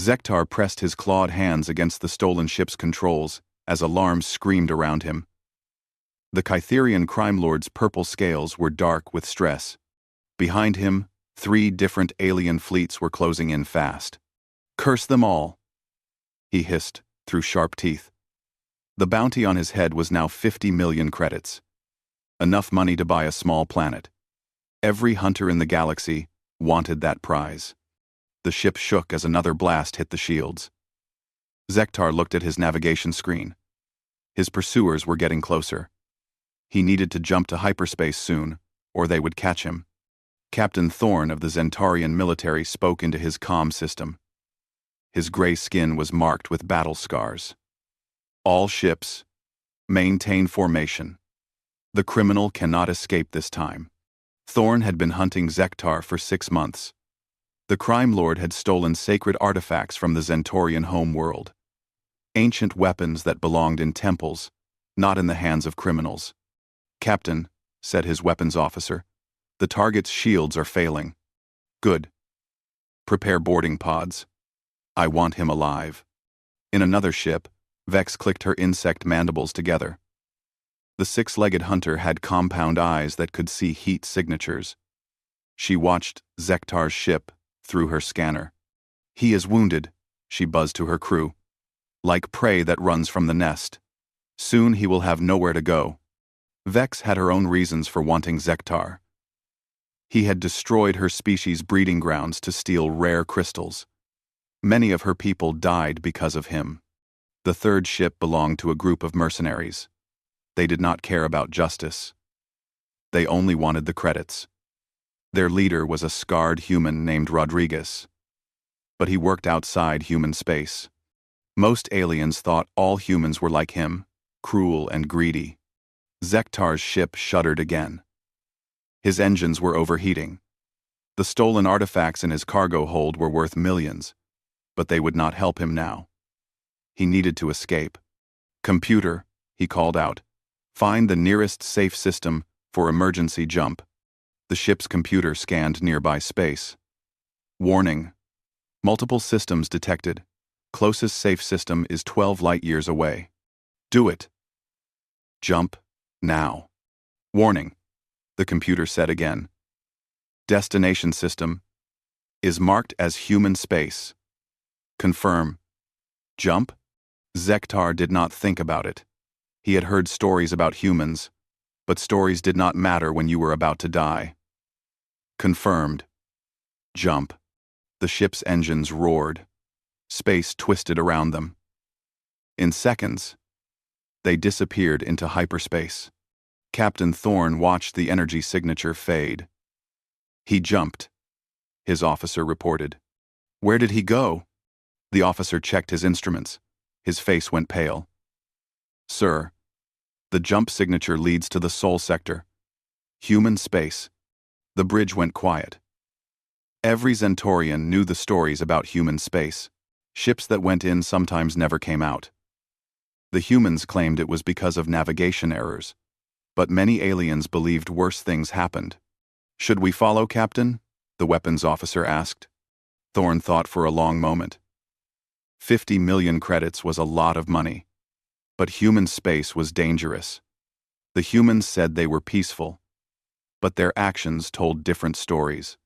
Zektar pressed his clawed hands against the stolen ship's controls as alarms screamed around him. The Kytherian crime lord's purple scales were dark with stress. Behind him, 3 different alien fleets were closing in fast. "Curse them all," he hissed through sharp teeth. The bounty on his head was now 50 million credits. Enough money to buy a small planet. Every hunter in the galaxy wanted that prize. The ship shook as another blast hit the shields. Zektar looked at his navigation screen. His pursuers were getting closer. He needed to jump to hyperspace soon, or they would catch him. Captain Thorn of the Zentarian military spoke into his comm system. His gray skin was marked with battle scars. "All ships, maintain formation. The criminal cannot escape this time." Thorn had been hunting Zektar for 6 months. The crime lord had stolen sacred artifacts from the Zentorian homeworld. Ancient weapons that belonged in temples, not in the hands of criminals. "Captain," said his weapons officer, "the target's shields are failing." "Good. Prepare boarding pods. I want him alive." In another ship, Vex clicked her insect mandibles together. The 6-legged hunter had compound eyes that could see heat signatures. She watched Zektar's ship through her scanner. "He is wounded," she buzzed to her crew. "Like prey that runs from the nest. Soon he will have nowhere to go." Vex had her own reasons for wanting Zektar. He had destroyed her species' breeding grounds to steal rare crystals. Many of her people died because of him. The 3rd ship belonged to a group of mercenaries. They did not care about justice. They only wanted the credits. Their leader was a scarred human named Rodriguez. But he worked outside human space. Most aliens thought all humans were like him, cruel and greedy. Zektar's ship shuddered again. His engines were overheating. The stolen artifacts in his cargo hold were worth millions, but they would not help him now. He needed to escape. "Computer," he called out, "find the nearest safe system for emergency jump." The ship's computer scanned nearby space. "Warning. Multiple systems detected. Closest safe system is 12 light-years away. Do it. Jump, now." "Warning," the computer said again. "Destination system is marked as human space. Confirm. Jump?" Zektar did not think about it. He had heard stories about humans, but stories did not matter when you were about to die. "Confirmed. Jump." The ship's engines roared. Space twisted around them. In seconds, they disappeared into hyperspace. Captain Thorn watched the energy signature fade. "He jumped," his officer reported. "Where did he go?" The officer checked his instruments. His face went pale. "Sir, the jump signature leads to the Sol sector. Human space." The bridge went quiet. Every Zentorian knew the stories about human space. Ships that went in sometimes never came out. The humans claimed it was because of navigation errors, but many aliens believed worse things happened. "Should we follow, Captain?" the weapons officer asked. Thorn thought for a long moment. 50 million credits was a lot of money. But human space was dangerous. The humans said they were peaceful, but their actions told different stories.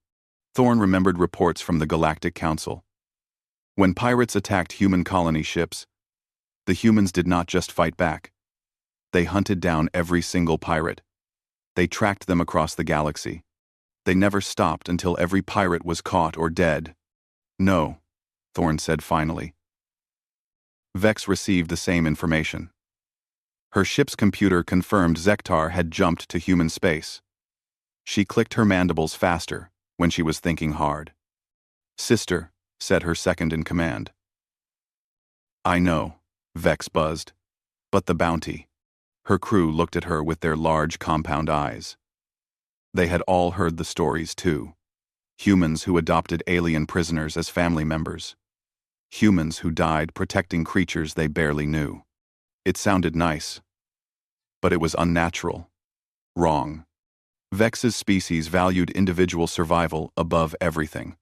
Thorn remembered reports from the Galactic Council. When pirates attacked human colony ships, the humans did not just fight back. They hunted down every single pirate. They tracked them across the galaxy. They never stopped until every pirate was caught or dead. "No," Thorn said finally. Vex received the same information. Her ship's computer confirmed Zektar had jumped to human space. She clicked her mandibles faster when she was thinking hard. "Sister," said her second in command. "I know," Vex buzzed. "But the bounty." Her crew looked at her with their large compound eyes. They had all heard the stories too. Humans who adopted alien prisoners as family members. Humans who died protecting creatures they barely knew. It sounded nice, but it was unnatural. Wrong. Vex's species valued individual survival above everything.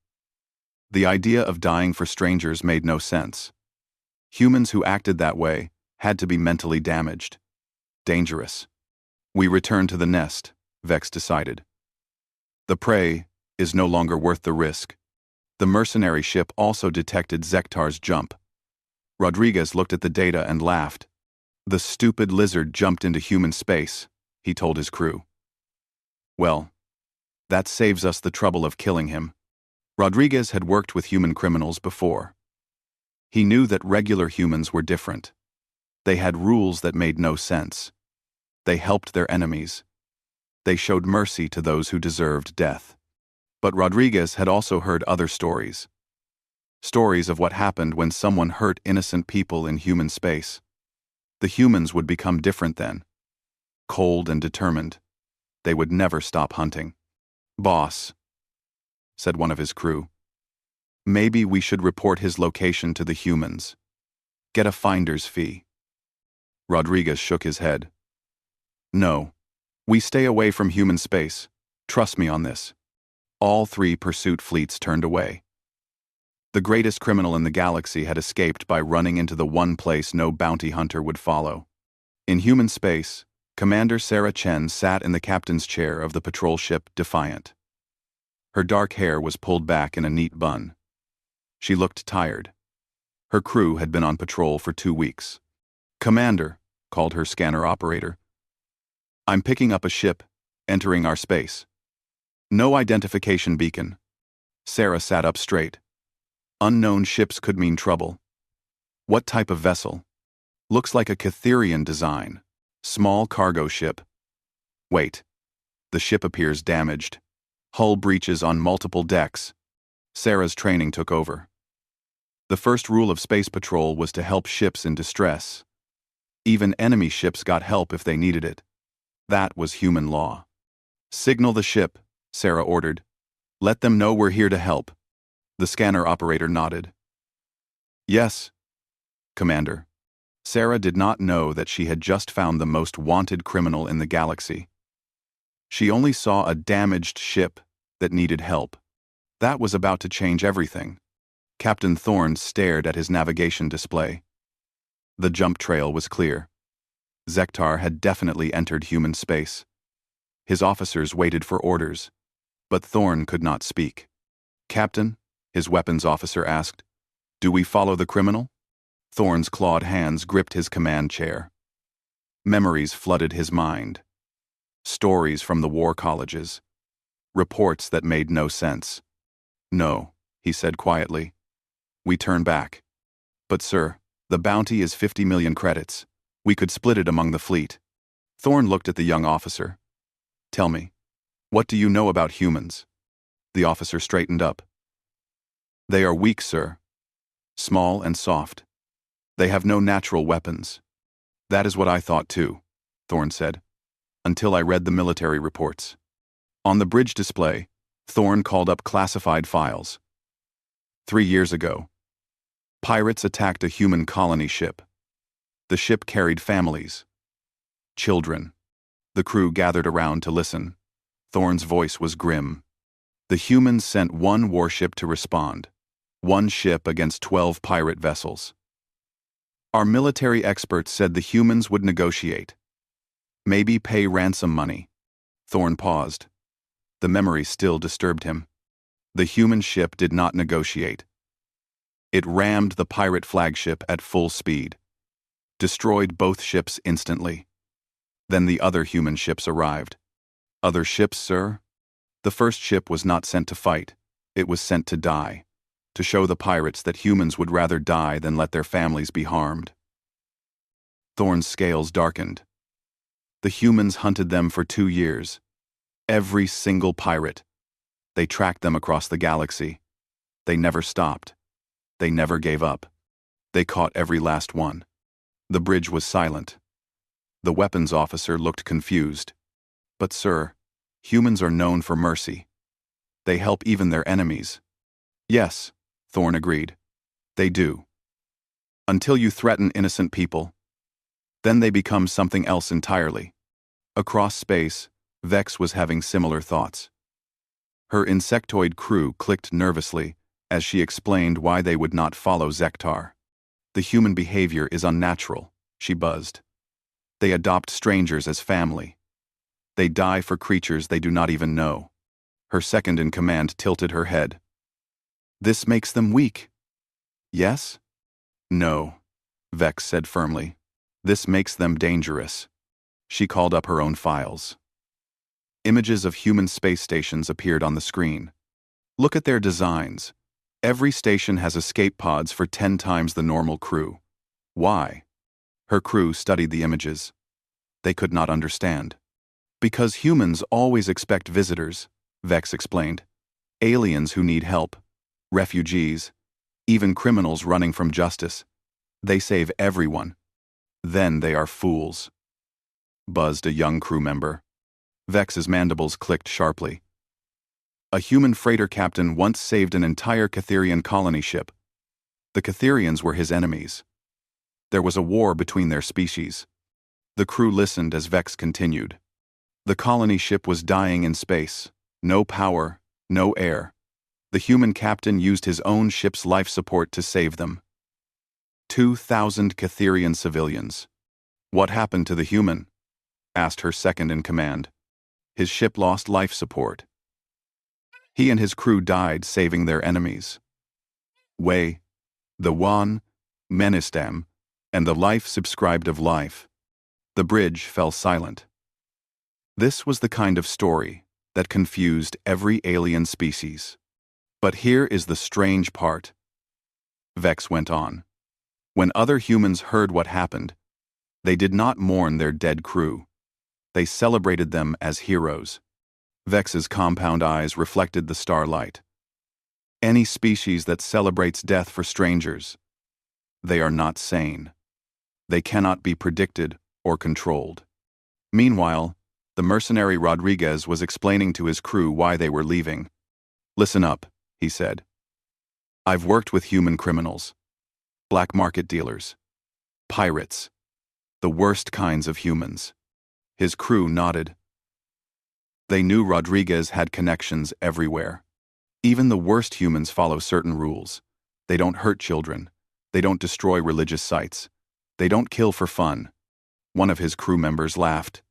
The idea of dying for strangers made no sense. Humans who acted that way had to be mentally damaged. Dangerous. We return to the nest, Vex decided. The prey is no longer worth the risk. The mercenary ship also detected Zektar's jump. Rodriguez looked at the data and laughed. The stupid lizard jumped into human space, he told his crew. Well, that saves us the trouble of killing him. Rodriguez had worked with human criminals before. He knew that regular humans were different. They had rules that made no sense. They helped their enemies. They showed mercy to those who deserved death. But Rodriguez had also heard other stories. Stories of what happened when someone hurt innocent people in human space. The humans would become different then. Cold and determined. They would never stop hunting. Boss, said one of his crew, maybe we should report his location to the humans. Get a finder's fee. Rodriguez shook his head. No, we stay away from human space. Trust me on this. All 3 pursuit fleets turned away. The greatest criminal in the galaxy had escaped by running into the one place no bounty hunter would follow. In human space, Commander Sarah Chen sat in the captain's chair of the patrol ship Defiant. Her dark hair was pulled back in a neat bun. She looked tired. Her crew had been on patrol for 2 weeks. Commander, called her scanner operator. I'm picking up a ship, entering our space. No identification beacon. Sarah sat up straight. Unknown ships could mean trouble. What type of vessel? Looks like a Catherian design. Small cargo ship. Wait. The ship appears damaged. Hull breaches on multiple decks. Sarah's training took over. The first rule of space patrol was to help ships in distress. Even enemy ships got help if they needed it. That was human law. Signal the ship, Sarah ordered. Let them know we're here to help. The scanner operator nodded. Yes, Commander. Sarah did not know that she had just found the most wanted criminal in the galaxy. She only saw a damaged ship that needed help. That was about to change everything. Captain Thorne stared at his navigation display. The jump trail was clear. Zektar had definitely entered human space. His officers waited for orders, but Thorne could not speak. Captain, his weapons officer asked, do we follow the criminal? Thorne's clawed hands gripped his command chair. Memories flooded his mind. Stories from the war colleges. Reports that made no sense. No, he said quietly. We turn back. But sir, the bounty is 50 million credits. We could split it among the fleet. Thorne looked at the young officer. Tell me, what do you know about humans? The officer straightened up. They are weak, sir. Small and soft. They have no natural weapons. That is what I thought too, Thorne said, until I read the military reports. On the bridge display, Thorne called up classified files. 3 years ago, pirates attacked a human colony ship. The ship carried families. Children. The crew gathered around to listen. Thorne's voice was grim. The humans sent 1 warship to respond. 1 ship against 12 pirate vessels. Our military experts said the humans would negotiate. Maybe pay ransom money. Thorne paused. The memory still disturbed him. The human ship did not negotiate. It rammed the pirate flagship at full speed. Destroyed both ships instantly. Then the other human ships arrived. Other ships, sir? The first ship was not sent to fight. It was sent to die. To show the pirates that humans would rather die than let their families be harmed. Thorne's scales darkened. The humans hunted them for 2 years. Every single pirate. They tracked them across the galaxy. They never stopped. They never gave up. They caught every last one. The bridge was silent. The weapons officer looked confused. But sir, humans are known for mercy. They help even their enemies. Yes, Thorne agreed. They do. Until you threaten innocent people. Then they become something else entirely. Across space, Vex was having similar thoughts. Her insectoid crew clicked nervously as she explained why they would not follow Zektar. The human behavior is unnatural, she buzzed. They adopt strangers as family. They die for creatures they do not even know. Her second-in-command tilted her head. This makes them weak. Yes? No, Vex said firmly. This makes them dangerous. She called up her own files. Images of human space stations appeared on the screen. Look at their designs. Every station has escape pods for 10 times the normal crew. Why? Her crew studied the images. They could not understand. Because humans always expect visitors, Vex explained. Aliens who need help, refugees, even criminals running from justice. They save everyone. Then they are fools. Buzzed a young crew member. Vex's mandibles clicked sharply. A human freighter captain once saved an entire Catherian colony ship. The Catherians were his enemies. There was a war between their species. The crew listened as Vex continued. The colony ship was dying in space. No power, no air. The human captain used his own ship's life support to save them. 2,000 Catherian civilians. What happened to the human? Asked her second-in-command. His ship lost life support. He and his crew died saving their enemies. Way, the Wan, menaced them, and the life subscribed of life. The bridge fell silent. This was the kind of story that confused every alien species. But here is the strange part. Vex went on. When other humans heard what happened, they did not mourn their dead crew. They celebrated them as heroes. Vex's compound eyes reflected the starlight. Any species that celebrates death for strangers, they are not sane. They cannot be predicted or controlled. Meanwhile, the mercenary Rodriguez was explaining to his crew why they were leaving. Listen up, he said. I've worked with human criminals, black market dealers, pirates, the worst kinds of humans. His crew nodded. They knew Rodriguez had connections everywhere. Even the worst humans follow certain rules. They don't hurt children. They don't destroy religious sites. They don't kill for fun. One of his crew members laughed.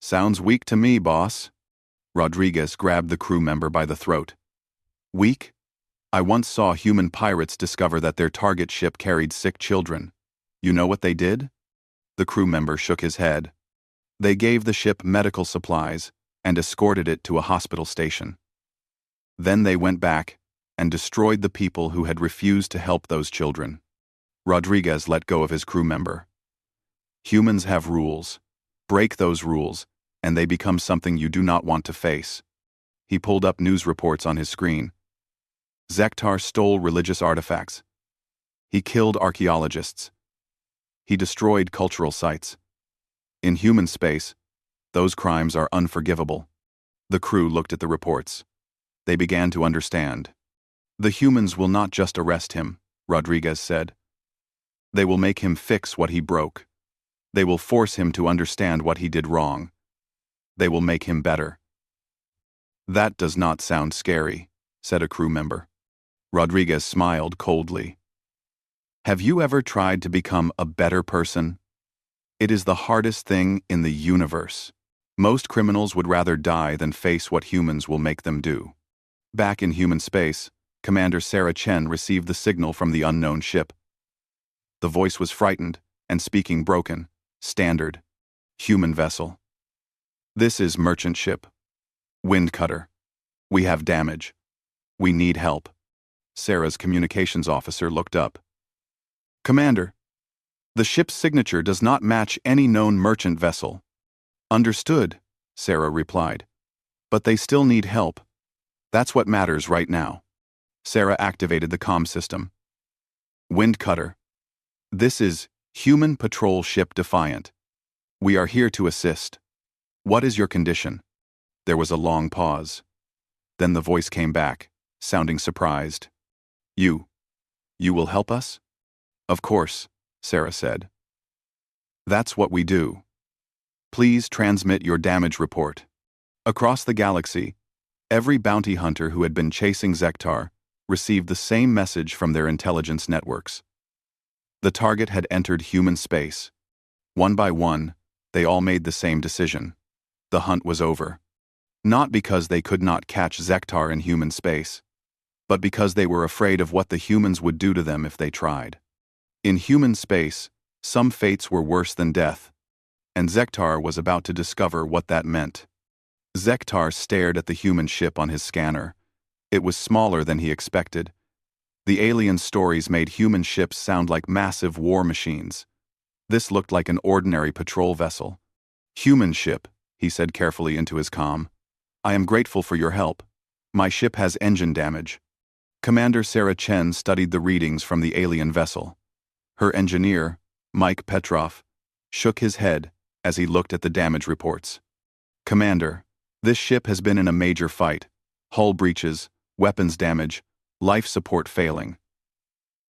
Sounds weak to me, boss. Rodriguez grabbed the crew member by the throat. Weak? I once saw human pirates discover that their target ship carried sick children. You know what they did? The crew member shook his head. They gave the ship medical supplies and escorted it to a hospital station. Then they went back and destroyed the people who had refused to help those children. Rodriguez let go of his crew member. Humans have rules. Break those rules, and they become something you do not want to face. He pulled up news reports on his screen. Zektar stole religious artifacts. He killed archaeologists. He destroyed cultural sites. In human space, those crimes are unforgivable. The crew looked at the reports. They began to understand. The humans will not just arrest him, Rodriguez said. They will make him fix what he broke. They will force him to understand what he did wrong. They will make him better. That does not sound scary, said a crew member. Rodriguez smiled coldly. Have you ever tried to become a better person? It is the hardest thing in the universe. Most criminals would rather die than face what humans will make them do. Back in human space, Commander Sarah Chen received the signal from the unknown ship. The voice was frightened and speaking broken, standard, human vessel. This is merchant ship. Wind cutter. We have damage. We need help. Sarah's communications officer looked up. Commander, the ship's signature does not match any known merchant vessel. Understood, Sarah replied. But they still need help. That's what matters right now. Sarah activated the comm system. Wind cutter. This is Human Patrol Ship Defiant. We are here to assist. What is your condition? There was a long pause. Then the voice came back, sounding surprised. You will help us? Of course, Sarah said. That's what we do. Please transmit your damage report. Across the galaxy, every bounty hunter who had been chasing Zektar received the same message from their intelligence networks. The target had entered human space. One by one, they all made the same decision. The hunt was over. Not because they could not catch Zektar in human space, but because they were afraid of what the humans would do to them if they tried. In human space, some fates were worse than death, and Zektar was about to discover what that meant. Zektar stared at the human ship on his scanner. It was smaller than he expected. The alien stories made human ships sound like massive war machines. This looked like an ordinary patrol vessel. "Human ship," he said carefully into his comm. "I am grateful for your help. My ship has engine damage." Commander Sarah Chen studied the readings from the alien vessel. Her engineer, Mike Petrov, shook his head as he looked at the damage reports. "Commander, this ship has been in a major fight. Hull breaches, weapons damage, life support failing.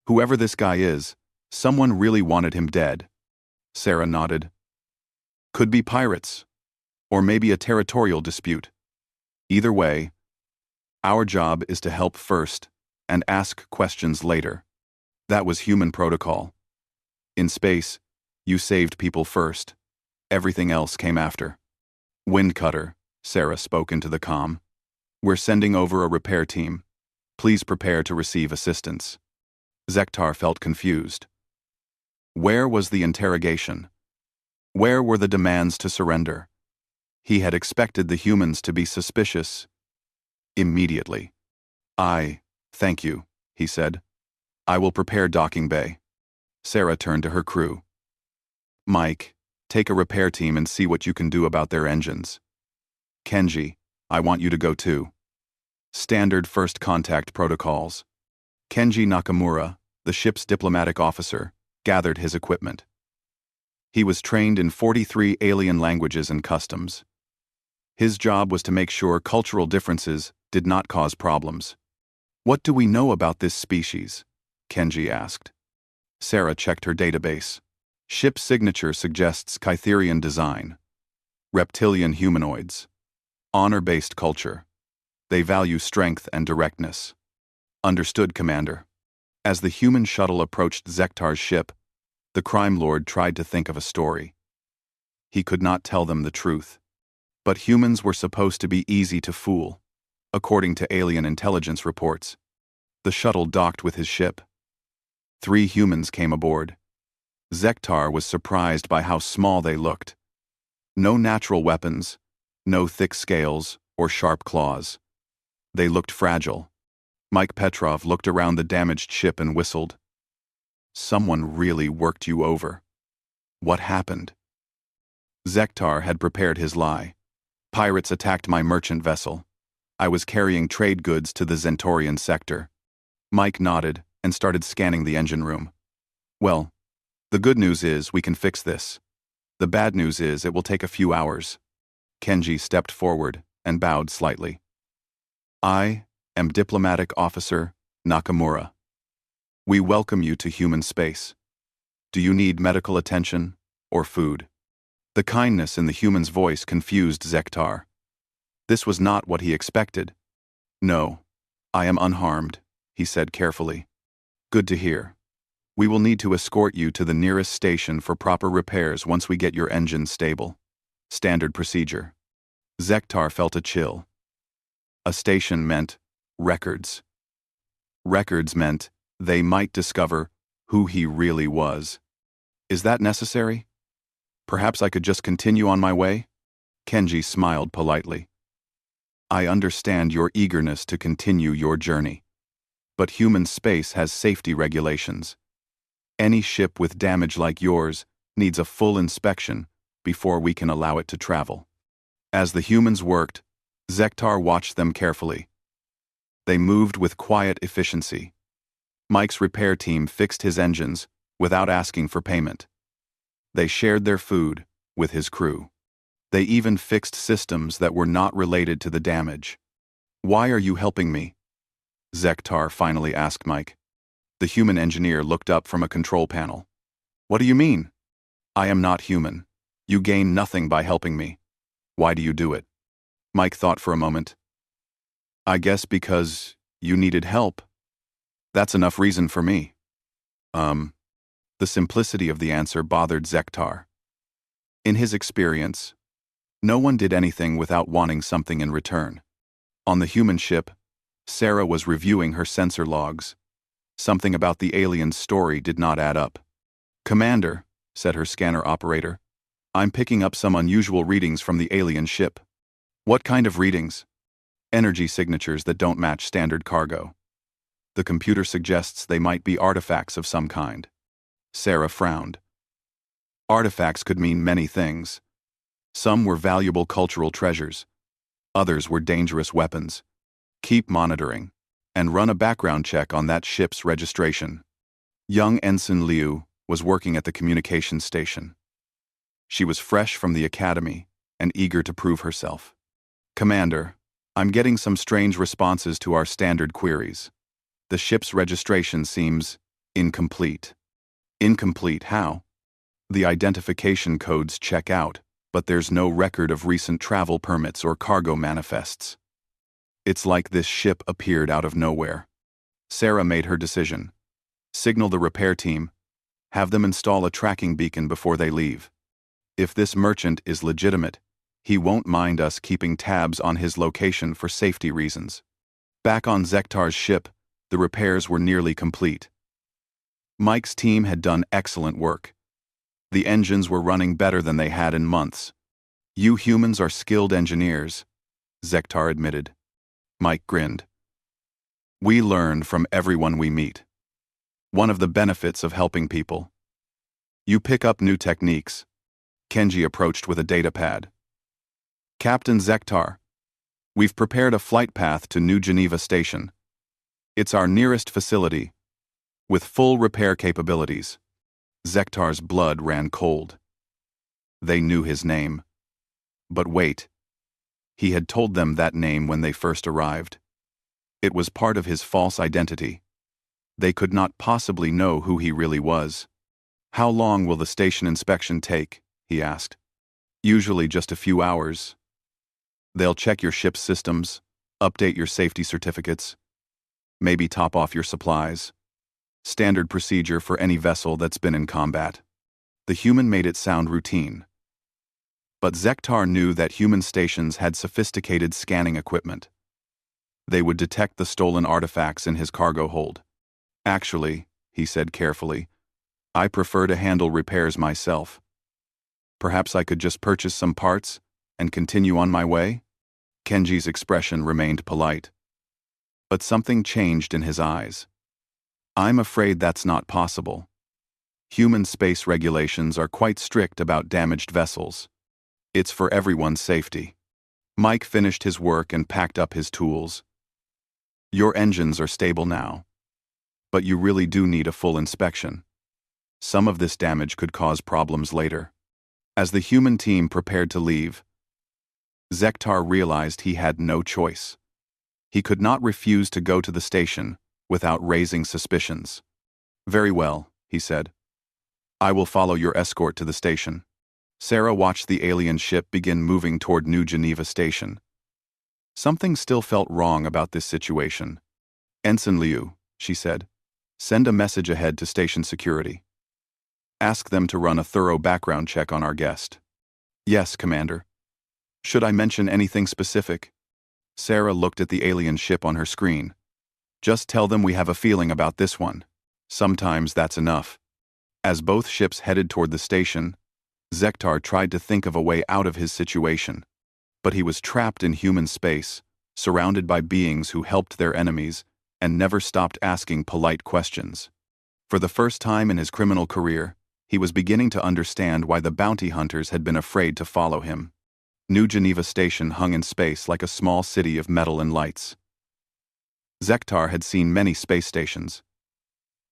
Whoever this guy is, someone really wanted him dead." Sarah nodded. "Could be pirates. Or maybe a territorial dispute. Either way, our job is to help first and ask questions later. That was human protocol. In space, you saved people first. Everything else came after." "Windcutter," Sarah spoke into the comm. "We're sending over a repair team. Please prepare to receive assistance." Zektar felt confused. Where was the interrogation? Where were the demands to surrender? He had expected the humans to be suspicious. Immediately. "Thank you," he said. "I will prepare docking bay." Sarah turned to her crew. "Mike, take a repair team and see what you can do about their engines. Kenji, I want you to go too." Standard first contact protocols. Kenji Nakamura, the ship's diplomatic officer, gathered his equipment. He was trained in 43 alien languages and customs. His job was to make sure cultural differences did not cause problems. "What do we know about this species?" Kenji asked. Sarah checked her database. Ship signature suggests Kytherian design. Reptilian humanoids. Honor-based culture. They value strength and directness. "Understood, Commander." As the human shuttle approached Zektar's ship, the crime lord tried to think of a story. He could not tell them the truth. But humans were supposed to be easy to fool, according to alien intelligence reports. The shuttle docked with his ship. 3 humans came aboard. Zektar was surprised by how small they looked. No natural weapons, no thick scales or sharp claws. They looked fragile. Mike Petrov looked around the damaged ship and whistled. "Someone really worked you over. What happened?" Zektar had prepared his lie. "Pirates attacked my merchant vessel. I was carrying trade goods to the Zentorian sector." Mike nodded and started scanning the engine room. "Well, the good news is we can fix this. The bad news is it will take a few hours." Kenji stepped forward and bowed slightly. "I am Diplomatic Officer Nakamura. We welcome you to human space. Do you need medical attention or food?" The kindness in the human's voice confused Zektar. This was not what he expected. "No, I am unharmed," he said carefully. "Good to hear. We will need to escort you to the nearest station for proper repairs once we get your engine stable. Standard procedure." Zektar felt a chill. A station meant records. Records meant they might discover who he really was. "Is that necessary? Perhaps I could just continue on my way?" Kenji smiled politely. "I understand your eagerness to continue your journey. But human space has safety regulations. Any ship with damage like yours needs a full inspection before we can allow it to travel." As the humans worked, Zektar watched them carefully. They moved with quiet efficiency. Mike's repair team fixed his engines without asking for payment. They shared their food with his crew. They even fixed systems that were not related to the damage. "Why are you helping me?" Zektar finally asked Mike. The human engineer looked up from a control panel. "What do you mean?" "I am not human. You gain nothing by helping me. Why do you do it?" Mike thought for a moment. "I guess because you needed help," That's enough reason for me. The simplicity of the answer bothered Zektar. In his experience, no one did anything without wanting something in return. On the human ship, Sarah was reviewing her sensor logs. Something about the alien's story did not add up. "Commander," said her scanner operator, "I'm picking up some unusual readings from the alien ship." "What kind of readings?" "Energy signatures that don't match standard cargo. The computer suggests they might be artifacts of some kind." Sarah frowned. Artifacts could mean many things. Some were valuable cultural treasures. Others were dangerous weapons. "Keep monitoring, and run a background check on that ship's registration." Young Ensign Liu was working at the communications station. She was fresh from the academy and eager to prove herself. "Commander, I'm getting some strange responses to our standard queries. The ship's registration seems incomplete." "Incomplete how?" "The identification codes check out, but there's no record of recent travel permits or cargo manifests. It's like this ship appeared out of nowhere." Sarah made her decision. "Signal the repair team. Have them install a tracking beacon before they leave. If this merchant is legitimate, he won't mind us keeping tabs on his location for safety reasons." Back on Zektar's ship, the repairs were nearly complete. Mike's team had done excellent work. The engines were running better than they had in months. "You humans are skilled engineers," Zektar admitted. Mike grinned. "We learn from everyone we meet. One of the benefits of helping people. You pick up new techniques." Kenji approached with a data pad. "Captain Zektar, we've prepared a flight path to New Geneva Station. It's our nearest facility, with full repair capabilities." Zektar's blood ran cold. They knew his name. But wait. He had told them that name when they first arrived. It was part of his false identity. They could not possibly know who he really was. "How long will the station inspection take?" he asked. "Usually just a few hours. They'll check your ship's systems, update your safety certificates, maybe top off your supplies. Standard procedure for any vessel that's been in combat." The human made it sound routine. But Zektar knew that human stations had sophisticated scanning equipment. They would detect the stolen artifacts in his cargo hold. "Actually," he said carefully, "I prefer to handle repairs myself. Perhaps I could just purchase some parts and continue on my way?" Kenji's expression remained polite. But something changed in his eyes. "I'm afraid that's not possible. Human space regulations are quite strict about damaged vessels. It's for everyone's safety." Mike finished his work and packed up his tools. "Your engines are stable now. But you really do need a full inspection. Some of this damage could cause problems later." As the human team prepared to leave, Zektar realized he had no choice. He could not refuse to go to the station without raising suspicions. "Very well," he said. "I will follow your escort to the station." Sarah watched the alien ship begin moving toward New Geneva Station. Something still felt wrong about this situation. "Ensign Liu," she said, "send a message ahead to station security. Ask them to run a thorough background check on our guest." "Yes, Commander." "Should I mention anything specific?" Sarah looked at the alien ship on her screen. "Just tell them we have a feeling about this one. Sometimes that's enough." As both ships headed toward the station, Zektar tried to think of a way out of his situation. But he was trapped in human space, surrounded by beings who helped their enemies and never stopped asking polite questions. For the first time in his criminal career, he was beginning to understand why the bounty hunters had been afraid to follow him. New Geneva Station hung in space like a small city of metal and lights. Zektar had seen many space stations,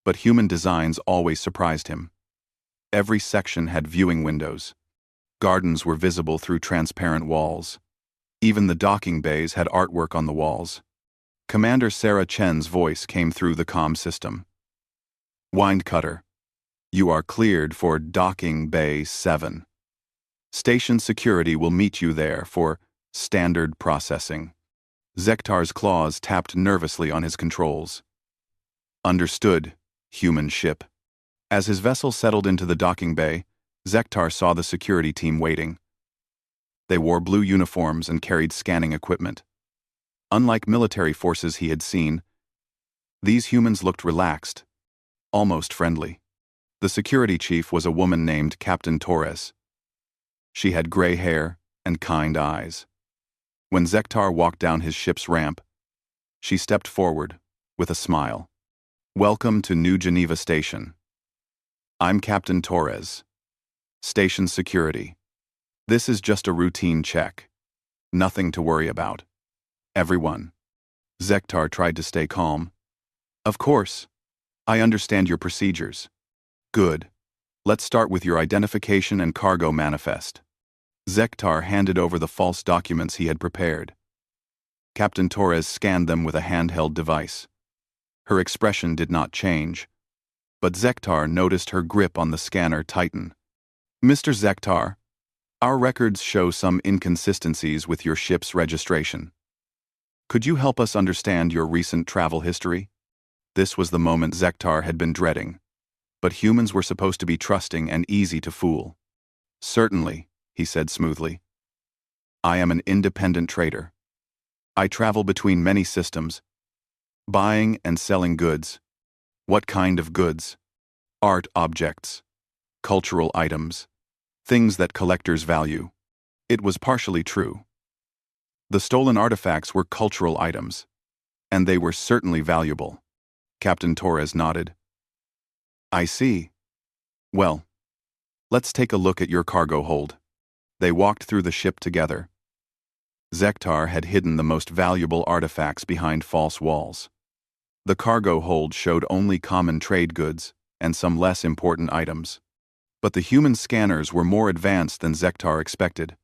but human designs always surprised him. Every section had viewing windows. Gardens were visible through transparent walls. Even the docking bays had artwork on the walls. Commander Sarah Chen's voice came through the comm system. "Wind cutter, you are cleared for Docking Bay 7. Station security will meet you there for standard processing." Zektar's claws tapped nervously on his controls. Understood, human ship. As his vessel settled into the docking bay, Zektar saw the security team waiting. They wore blue uniforms and carried scanning equipment. Unlike military forces he had seen, these humans looked relaxed, almost friendly. The security chief was a woman named Captain Torres. She had gray hair and kind eyes. When Zektar walked down his ship's ramp, she stepped forward with a smile. "Welcome to New Geneva Station. I'm Captain Torres. Station security. This is just a routine check. Nothing to worry about. Everyone." Zektar tried to stay calm. "Of course. I understand your procedures." "Good. Let's start with your identification and cargo manifest." Zektar handed over the false documents he had prepared. Captain Torres scanned them with a handheld device. Her expression did not change, but Zektar noticed her grip on the scanner tighten. "Mr. Zektar, our records show some inconsistencies with your ship's registration. Could you help us understand your recent travel history?" This was the moment Zektar had been dreading, but humans were supposed to be trusting and easy to fool. "Certainly," he said smoothly. "I am an independent trader. I travel between many systems, buying and selling goods." "What kind of goods?" "Art objects, cultural items, things that collectors value." It was partially true. The stolen artifacts were cultural items, and they were certainly valuable. Captain Torres nodded. "I see. Well, let's take a look at your cargo hold." They walked through the ship together. Zektar had hidden the most valuable artifacts behind false walls. The cargo hold showed only common trade goods and some less important items. But the human scanners were more advanced than Zektar expected.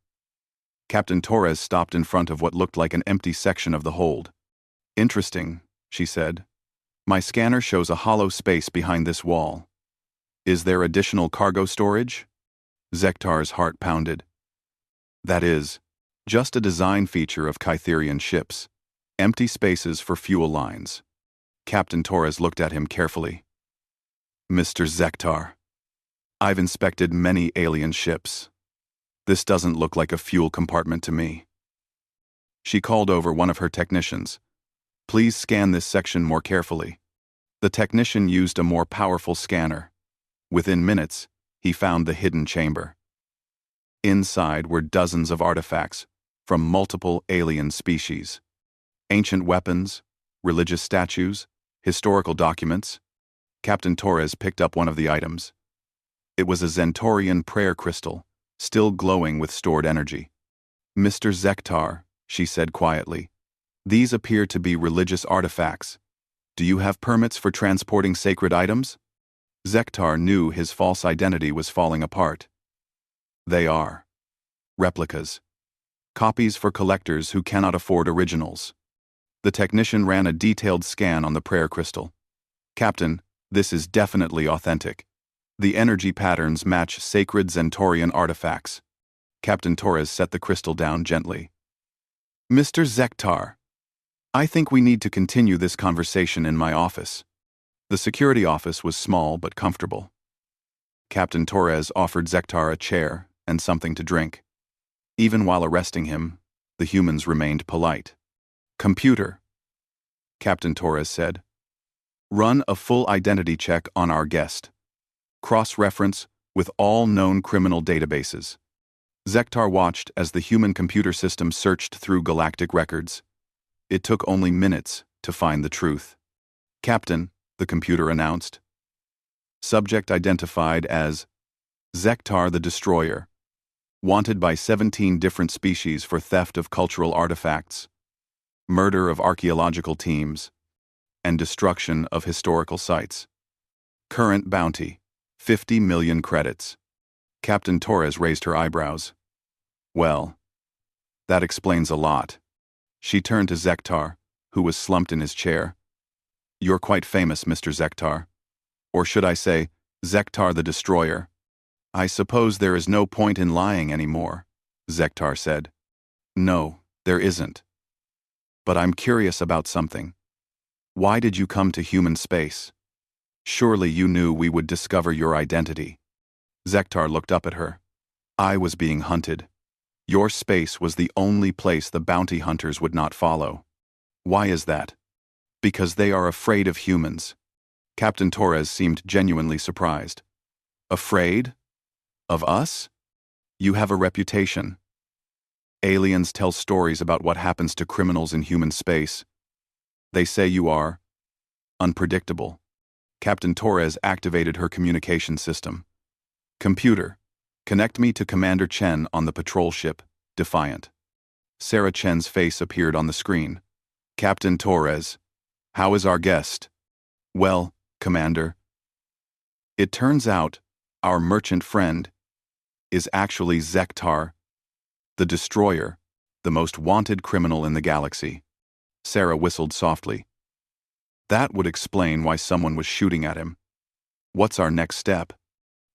Captain Torres stopped in front of what looked like an empty section of the hold. "Interesting," she said. "My scanner shows a hollow space behind this wall. Is there additional cargo storage?" Zektar's heart pounded. "That is just a design feature of Kytherian ships. Empty spaces for fuel lines." Captain Torres looked at him carefully. "Mr. Zektar, I've inspected many alien ships. This doesn't look like a fuel compartment to me." She called over one of her technicians. "Please scan this section more carefully." The technician used a more powerful scanner. Within minutes, he found the hidden chamber. Inside were dozens of artifacts from multiple alien species. Ancient weapons, religious statues, historical documents. Captain Torres picked up one of the items. It was a Zentorian prayer crystal, still glowing with stored energy. "Mr. Zektar," she said quietly, "these appear to be religious artifacts. Do you have permits for transporting sacred items?" Zektar knew his false identity was falling apart. "They are replicas. Copies for collectors who cannot afford originals." The technician ran a detailed scan on the prayer crystal. "Captain, this is definitely authentic. The energy patterns match sacred Zentorian artifacts." Captain Torres set the crystal down gently. "Mr. Zektar, I think we need to continue this conversation in my office." The security office was small but comfortable. Captain Torres offered Zektar a chair and something to drink. Even while arresting him, the humans remained polite. "Computer," Captain Torres said, "run a full identity check on our guest. Cross-reference with all known criminal databases." Zektar watched as the human computer system searched through galactic records. It took only minutes to find the truth. "Captain," the computer announced. "Subject identified as Zektar the Destroyer. Wanted by 17 different species for theft of cultural artifacts, murder of archaeological teams, and destruction of historical sites. Current bounty, 50 million credits." Captain Torres raised her eyebrows. "Well, that explains a lot." She turned to Zektar, who was slumped in his chair. "You're quite famous, Mr. Zektar. Or should I say, Zektar the Destroyer." "I suppose there is no point in lying anymore," Zektar said. "No, there isn't. But I'm curious about something. Why did you come to human space? Surely you knew we would discover your identity. Zektar looked up at her. I was being hunted. Your space was the only place the bounty hunters would not follow. Why is that? Because they are afraid of humans. Captain Torres seemed genuinely surprised. Afraid? Of us? You have a reputation. Aliens tell stories about what happens to criminals in human space. They say you are unpredictable. Captain Torres activated her communication system. Computer, connect me to Commander Chen on the patrol ship, Defiant. Sarah Chen's face appeared on the screen. Captain Torres, how is our guest? Well, Commander. It turns out, our merchant friend is actually Zektar, the Destroyer, the most wanted criminal in the galaxy. Sarah whistled softly. That would explain why someone was shooting at him. What's our next step?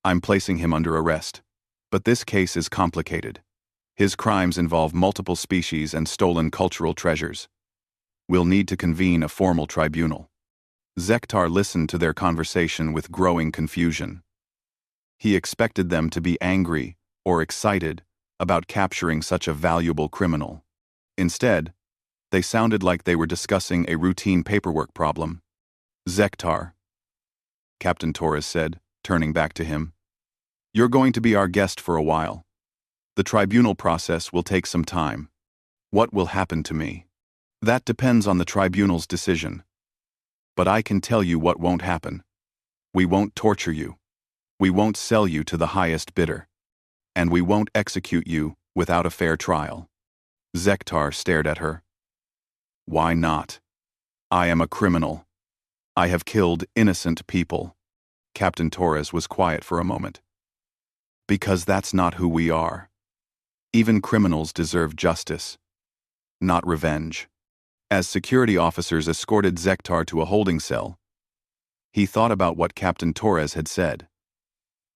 I'm placing him under arrest. But this case is complicated. His crimes involve multiple species and stolen cultural treasures. We'll need to convene a formal tribunal. Zektar listened to their conversation with growing confusion. He expected them to be angry or excited about capturing such a valuable criminal. Instead, they sounded like they were discussing a routine paperwork problem. Zektar, Captain Torres said, turning back to him. You're going to be our guest for a while. The tribunal process will take some time. What will happen to me? That depends on the tribunal's decision. But I can tell you what won't happen. We won't torture you. We won't sell you to the highest bidder. And we won't execute you without a fair trial. Zektar stared at her. Why not? I am a criminal. I have killed innocent people. Captain Torres was quiet for a moment. Because that's not who we are. Even criminals deserve justice, not revenge. As security officers escorted Zektar to a holding cell, he thought about what Captain Torres had said.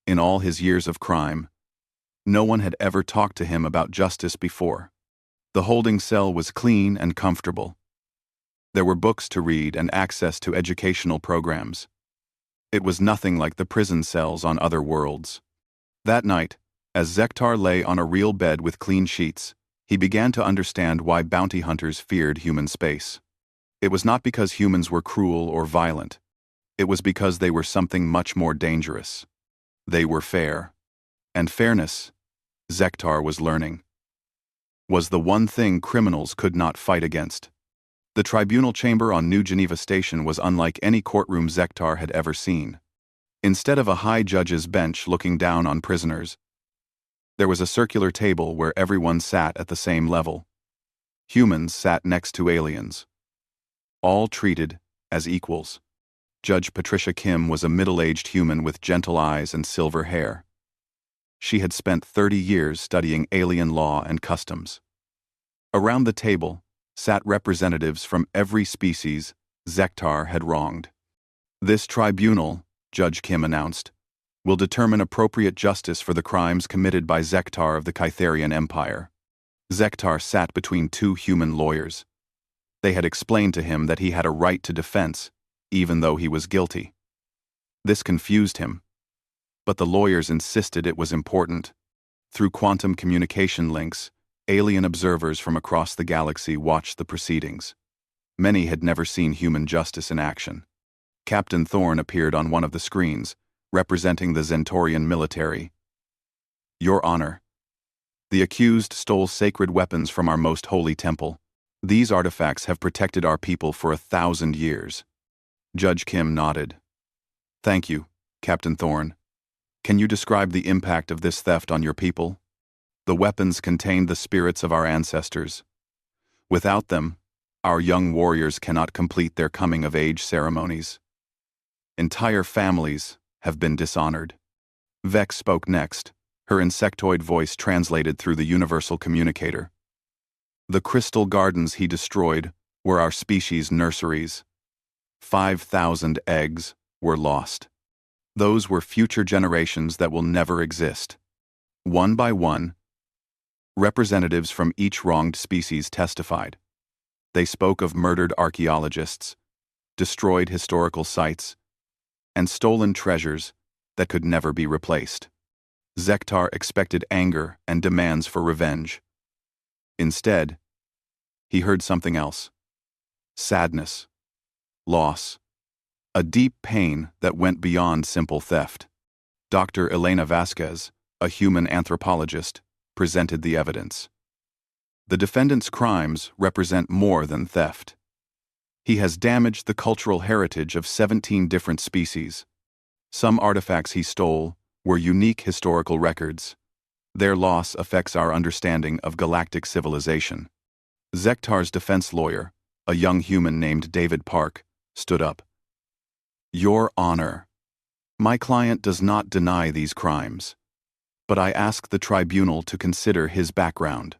In all his years of crime, no one had ever talked to him about justice before. The holding cell was clean and comfortable. There were books to read and access to educational programs. It was nothing like the prison cells on other worlds. That night, as Zektar lay on a real bed with clean sheets, he began to understand why bounty hunters feared human space. It was not because humans were cruel or violent. It was because they were something much more dangerous. They were fair. And fairness, Zektar was learning, was the one thing criminals could not fight against. The tribunal chamber on New Geneva Station was unlike any courtroom Zektar had ever seen. Instead of a high judge's bench looking down on prisoners, there was a circular table where everyone sat at the same level. Humans sat next to aliens, all treated as equals. Judge Patricia Kim was a middle-aged human with gentle eyes and silver hair. She had spent 30 years studying alien law and customs. Around the table sat representatives from every species Zektar had wronged. This tribunal, Judge Kim announced, will determine appropriate justice for the crimes committed by Zektar of the Kytherian Empire. Zektar sat between two human lawyers. They had explained to him that he had a right to defense, even though he was guilty. This confused him, but the lawyers insisted it was important. Through quantum communication links, alien observers from across the galaxy watched the proceedings. Many had never seen human justice in action. Captain Thorne appeared on one of the screens, representing the Zentorian military. Your Honor, the accused stole sacred weapons from our most holy temple. These artifacts have protected our people for 1,000 years. Judge Kim nodded. Thank you, Captain Thorne. Can you describe the impact of this theft on your people? The weapons contained the spirits of our ancestors. Without them, our young warriors cannot complete their coming-of-age ceremonies. Entire families have been dishonored. Vex spoke next, her insectoid voice translated through the universal communicator. The crystal gardens he destroyed were our species' nurseries. 5,000 eggs were lost. Those were future generations that will never exist. One by one, representatives from each wronged species testified. They spoke of murdered archaeologists, destroyed historical sites, and stolen treasures that could never be replaced. Zektar expected anger and demands for revenge. Instead, he heard something else. Sadness, loss, a deep pain that went beyond simple theft. Dr. Elena Vasquez, a human anthropologist, presented the evidence. The defendant's crimes represent more than theft. He has damaged the cultural heritage of 17 different species. Some artifacts he stole were unique historical records. Their loss affects our understanding of galactic civilization. Zektar's defense lawyer, a young human named David Park, stood up. Your Honor, my client does not deny these crimes, but I ask the tribunal to consider his background.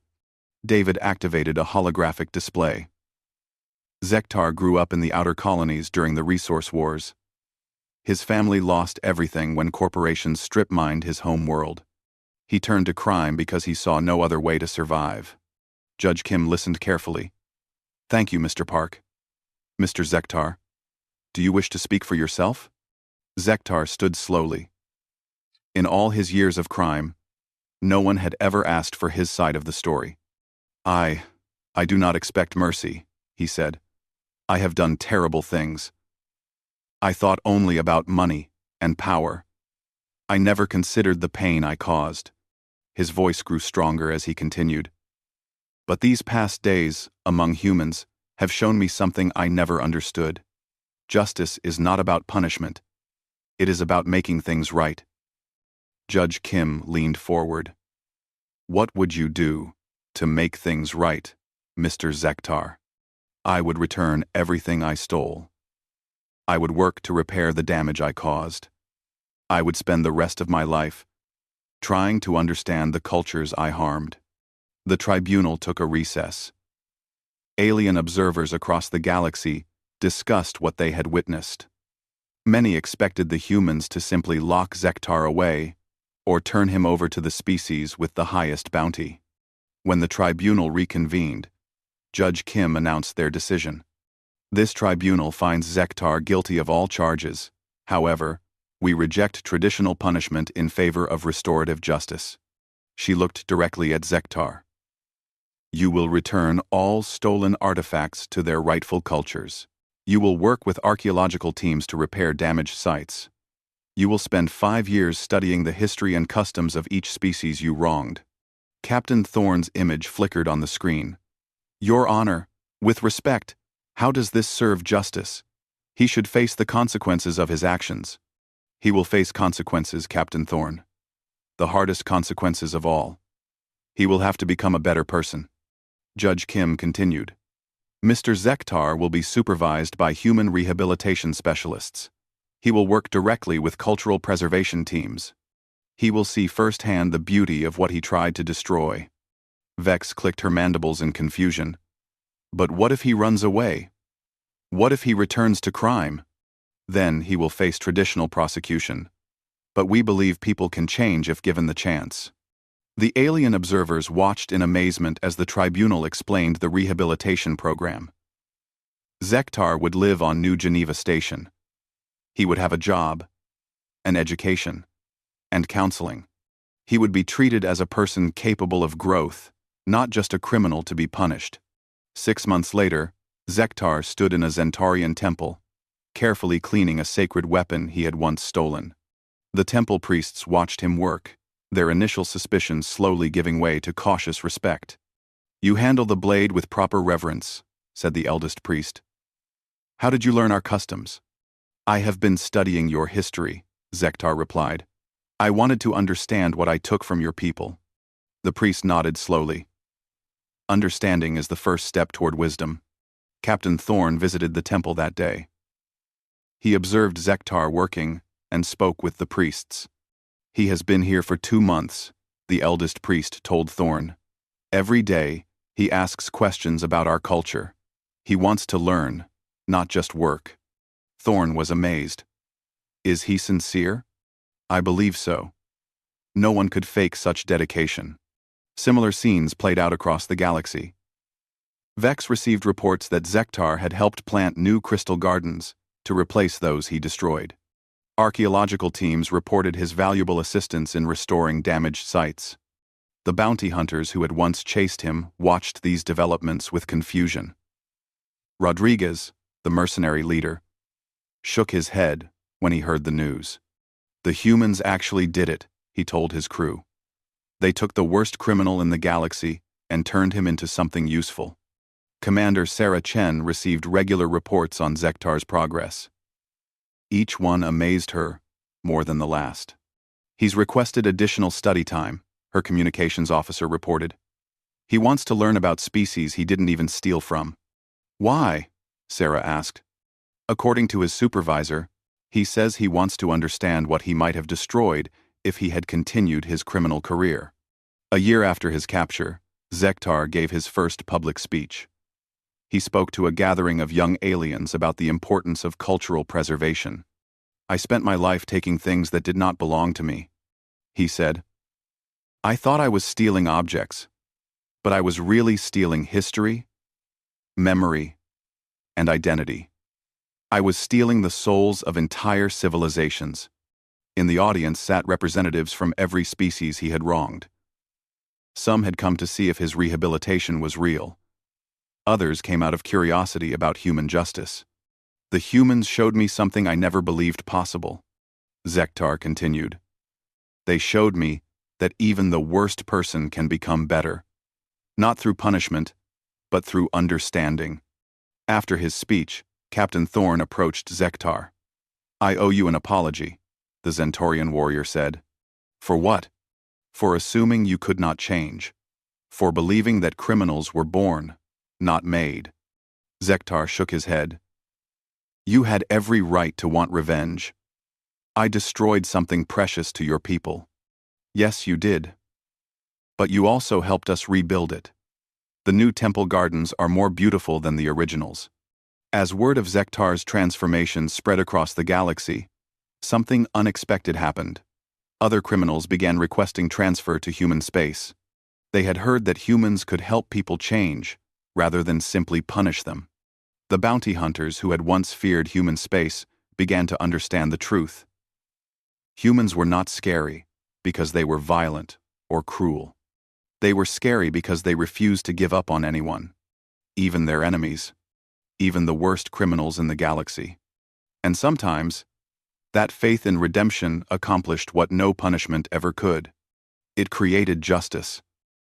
David activated a holographic display. Zektar grew up in the outer colonies during the resource wars. His family lost everything when corporations strip-mined his home world. He turned to crime because he saw no other way to survive. Judge Kim listened carefully. Thank you, Mr. Park. Mr. Zektar, do you wish to speak for yourself? Zektar stood slowly. In all his years of crime, no one had ever asked for his side of the story. I do not expect mercy, he said. I have done terrible things. I thought only about money and power. I never considered the pain I caused. His voice grew stronger as he continued. But these past days, among humans, have shown me something I never understood. Justice is not about punishment. It is about making things right. Judge Kim leaned forward. What would you do to make things right, Mr. Zektar? I would return everything I stole. I would work to repair the damage I caused. I would spend the rest of my life trying to understand the cultures I harmed. The tribunal took a recess. Alien observers across the galaxy discussed what they had witnessed. Many expected the humans to simply lock Zektar away or turn him over to the species with the highest bounty. When the tribunal reconvened, Judge Kim announced their decision. This tribunal finds Zektar guilty of all charges. However, we reject traditional punishment in favor of restorative justice. She looked directly at Zektar. You will return all stolen artifacts to their rightful cultures. You will work with archaeological teams to repair damaged sites. You will spend 5 years studying the history and customs of each species you wronged. Captain Thorne's image flickered on the screen. Your Honor, with respect, how does this serve justice? He should face the consequences of his actions. He will face consequences, Captain Thorne. The hardest consequences of all. He will have to become a better person. Judge Kim continued. Mr. Zektar will be supervised by human rehabilitation specialists. He will work directly with cultural preservation teams. He will see firsthand the beauty of what he tried to destroy. Vex clicked her mandibles in confusion. But what if he runs away? What if he returns to crime? Then he will face traditional prosecution. But we believe people can change if given the chance. The alien observers watched in amazement as the tribunal explained the rehabilitation program. Zektar would live on New Geneva Station. He would have a job, an education, and counseling. He would be treated as a person capable of growth, not just a criminal to be punished. 6 months later, Zektar stood in a Zentarian temple, carefully cleaning a sacred weapon he had once stolen. The temple priests watched him work, their initial suspicions slowly giving way to cautious respect. You handle the blade with proper reverence, said the eldest priest. How did you learn our customs? I have been studying your history, Zektar replied. I wanted to understand what I took from your people. The priest nodded slowly. Understanding is the first step toward wisdom. Captain Thorne visited the temple that day. He observed Zektar working and spoke with the priests. He has been here for 2 months, the eldest priest told Thorne. Every day, he asks questions about our culture. He wants to learn, not just work. Thorne was amazed. Is he sincere? I believe so. No one could fake such dedication. Similar scenes played out across the galaxy. Vex received reports that Zektar had helped plant new crystal gardens to replace those he destroyed. Archaeological teams reported his valuable assistance in restoring damaged sites. The bounty hunters who had once chased him watched these developments with confusion. Rodriguez, the mercenary leader, shook his head when he heard the news. The humans actually did it, he told his crew. They took the worst criminal in the galaxy and turned him into something useful. Commander Sarah Chen received regular reports on Zektar's progress. Each one amazed her more than the last. He's requested additional study time, her communications officer reported. He wants to learn about species he didn't even steal from. Why? Sarah asked. According to his supervisor, he says he wants to understand what he might have destroyed if he had continued his criminal career. A year after his capture, Zektar gave his first public speech. He spoke to a gathering of young aliens about the importance of cultural preservation. I spent my life taking things that did not belong to me, he said. I thought I was stealing objects, but I was really stealing history, memory, and identity. I was stealing the souls of entire civilizations. In the audience sat representatives from every species he had wronged. Some had come to see if his rehabilitation was real. Others came out of curiosity about human justice. The humans showed me something I never believed possible, Zektar continued. They showed me that even the worst person can become better. Not through punishment, but through understanding. After his speech, Captain Thorne approached Zektar. I owe you an apology, the Zentorian warrior said. For what? For assuming you could not change. For believing that criminals were born, not made. Zektar shook his head. You had every right to want revenge. I destroyed something precious to your people. Yes, you did. But you also helped us rebuild it. The new temple gardens are more beautiful than the originals. As word of Zektar's transformation spread across the galaxy, something unexpected happened. Other criminals began requesting transfer to human space. They had heard that humans could help people change, rather than simply punish them. The bounty hunters who had once feared human space began to understand the truth. Humans were not scary because they were violent or cruel. They were scary because they refused to give up on anyone, even their enemies, even the worst criminals in the galaxy. And sometimes, that faith in redemption accomplished what no punishment ever could. It created justice.